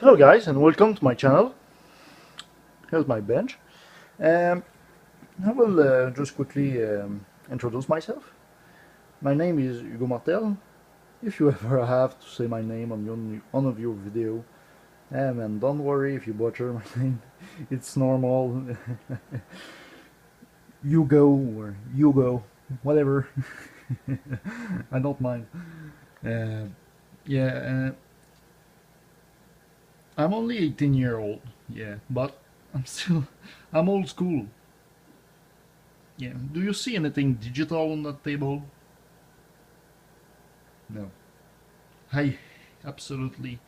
Hello guys and welcome to my channel. Here's my bench. Um, I will just quickly introduce myself. My name is Hugo Martel. If you ever have to say my name on one of your video, and don't worry if you butcher my name, it's normal. Hugo or Hugo, whatever. I don't mind. Uh, yeah, I'm only 18-year-old, yeah, but I'm old school. Yeah, do you see anything digital on that table? No. I absolutely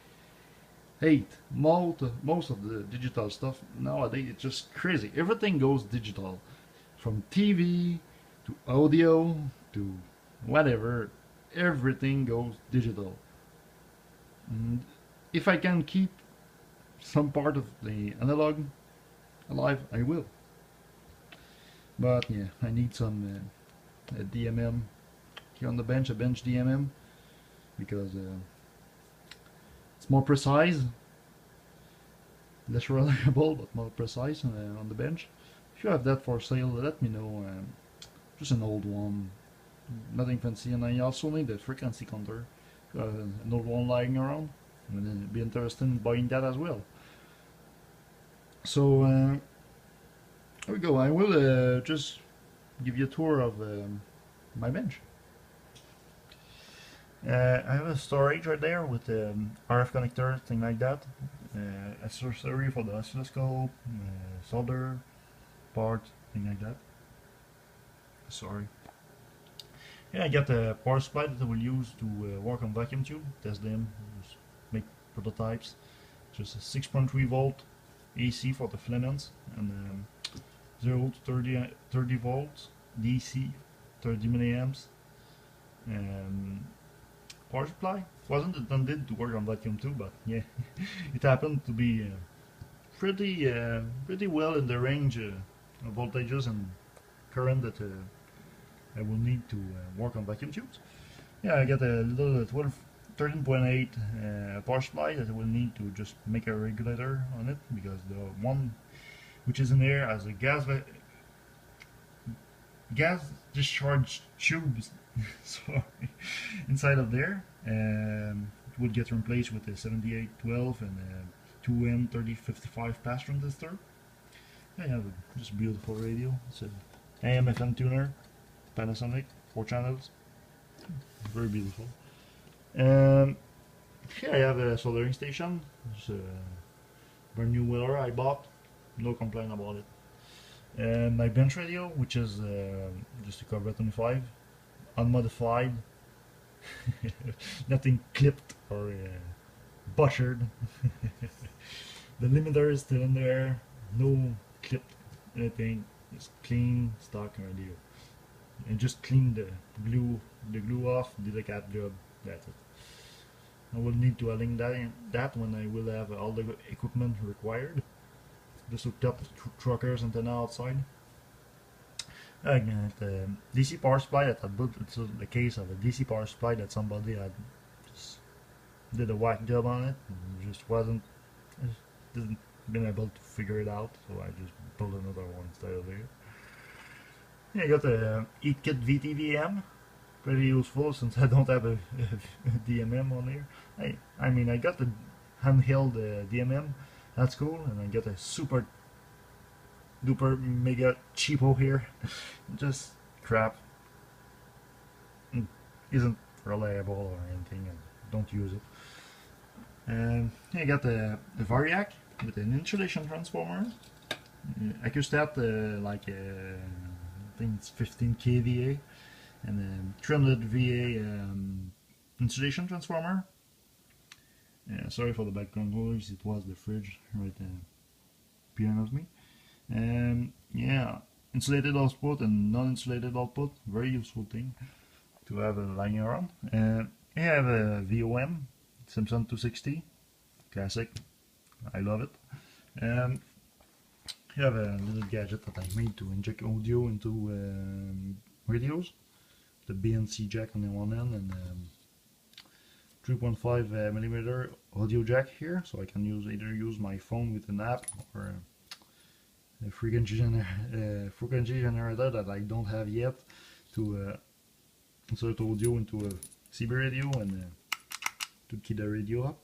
hate most of the digital stuff nowadays. It's just crazy. Everything goes digital, from TV to audio to whatever. Everything goes digital. And if I can keep some part of the analog alive, I will. But yeah, I need some DMM here on the bench, a bench DMM, because it's more precise, less reliable, but more precise on the bench. If you have that for sale, let me know. Just an old one, nothing fancy, and I also need a frequency counter. An old one lying around, and then be interested in buying that as well. So here we go. I will just give you a tour of my bench. I have a storage right there with RF connector, thing like that. Accessory for the oscilloscope, solder part, thing like that. Sorry. Yeah, I got a power supply that I will use to work on vacuum tube, test them, just make prototypes. Just a 6.3 volt AC for the filaments, and 0 to 30 volts DC, 30 milliamps. Power supply wasn't intended to work on vacuum tube, but yeah, it happened to be pretty well in the range of voltages and current that I will need to work on vacuum tubes. Yeah, I got a little 13.8 power supply that I will need to just make a regulator on it, because the one which is in there has a gas discharge tubes sorry, inside of there. It would get replaced with a 7812 and a 2M3055 pass transistor. I have just a beautiful radio. It's a AM FM tuner, Panasonic, 4 channels, very beautiful. Here I have a soldering station. It's a brand new wheeler I bought, no complaint about it. My bench radio, which is just a Cobra 25, unmodified, nothing clipped or butchered. The limiter is still in there, no clipped anything, just clean stock radio. And just clean the glue off, did a cat job, that's it. I will need to align that when I will have all the equipment required. Just hooked up the trucker's antenna outside. I got a DC power supply that I built. It's the case of a DC power supply that somebody had just did a whack job on it and just didn't been able to figure it out, so I just built another one instead of there. Yeah, I got a EatKit VTVM, pretty useful since I don't have a DMM on here. I mean I got the handheld DMM, that's cool, and I got a super duper mega cheapo here. Just crap, isn't reliable or anything, and don't use it. And I got the Variac with an insulation transformer, Accustat like I think it's 15 kVA, and then 300 VA insulation transformer. Sorry for the background noise, it was the fridge right behind of me. Yeah, insulated output and non-insulated output, very useful thing to have lying around. I have a VOM Simpson 260, classic, I love it. I have a little gadget that I made to inject audio into radios. The BNC jack on the one end and 3.5 millimeter audio jack here, so I can either use my phone with an app or a frequency generator that I don't have yet to insert audio into a CB radio and to keep the radio up.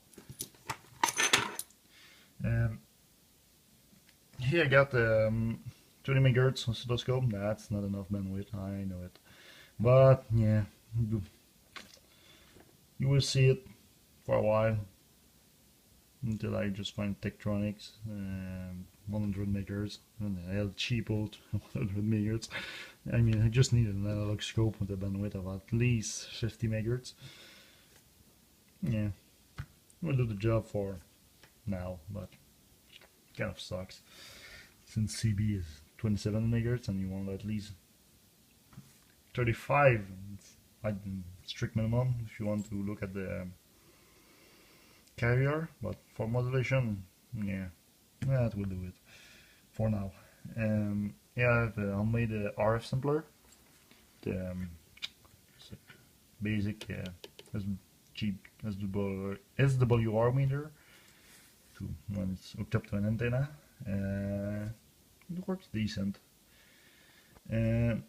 Here I got 20 MHz oscilloscope. That's not enough bandwidth, I know it. But yeah, you will see it for a while until I just find Tektronix 100 MHz and a cheapo 100 MHz. I mean, I just need an analog scope with a bandwidth of at least 50 MHz. Yeah, will do the job for now, but kind of sucks since CB is 27 MHz and you want at least 35. It's like strict minimum if you want to look at the carrier, but for modulation, yeah, that will do it for now. Yeah, I have a homemade RF sampler, the basic SWR meter when it's hooked up to an antenna. It works decent. That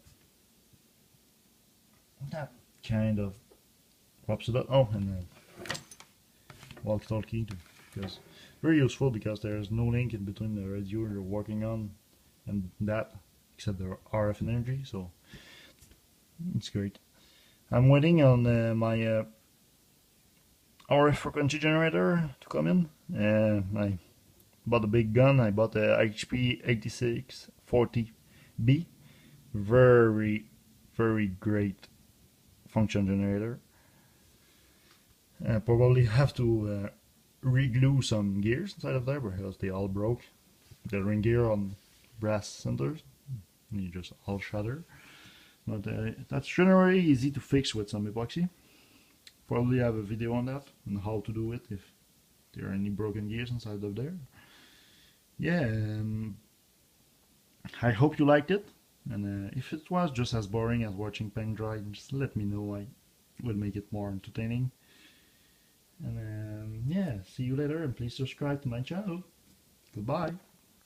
kind of pops it up. Oh, and walkie-talkie, because very useful because there's no link in between the radio you're working on and that, except the RF and energy, so it's great. I'm waiting on my RF frequency generator to come in. I bought a big gun. I bought the HP 8640B. Very great function generator. Probably have to re-glue some gears inside of there because they all broke. The ring gear on brass centers, you just all shatter. But that's generally easy to fix with some epoxy. Probably have a video on that and how to do it if there are any broken gears inside of there. Yeah, I hope you liked it, and if it was just as boring as watching paint dry, just let me know. I will make it more entertaining. And yeah, see you later, and please subscribe to my channel. Goodbye.